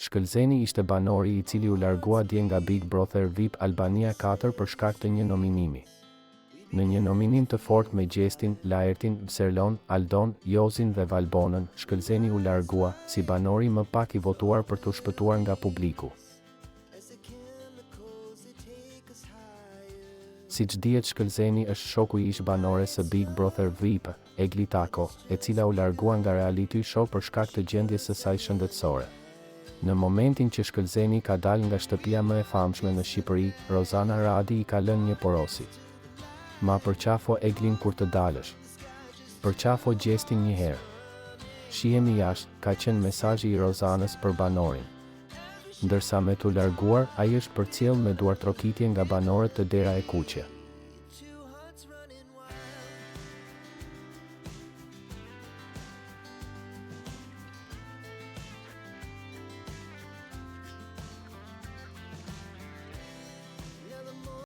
Shkëlzeni ishte banori i cili u largua dje nga Big Brother VIP Albania 4 për shkak të një nominimi. Në një nominim të fortë me Gjestin, Laertin, Serlon, Aldon, Jozin dhe Valbonën, Shkëlzeni u largua, si banori më pak i votuar për të shpëtuar nga publiku. Siç dihet, Shkëlzeni është shoku i ish-banores së Big Brother VIP, Egli Tako, e cila u largua nga reality show për shkak të gjendjes së saj shëndetësore. Në momentin që Shkëlzeni ka dalë nga shtëpia më e famshme në Shqipëri, Rozana Radi i ka lënë një porosi. Ma përqafo Eglin kur të dalësh. Përqafo Gjestin një herë. Shihemi jashtë, ka qenë mesazhi i Rozanës për banorin. Ndërsa me t'u larguar, ai është përcjell me duartrokitje nga banorët të Dera e Kuqe.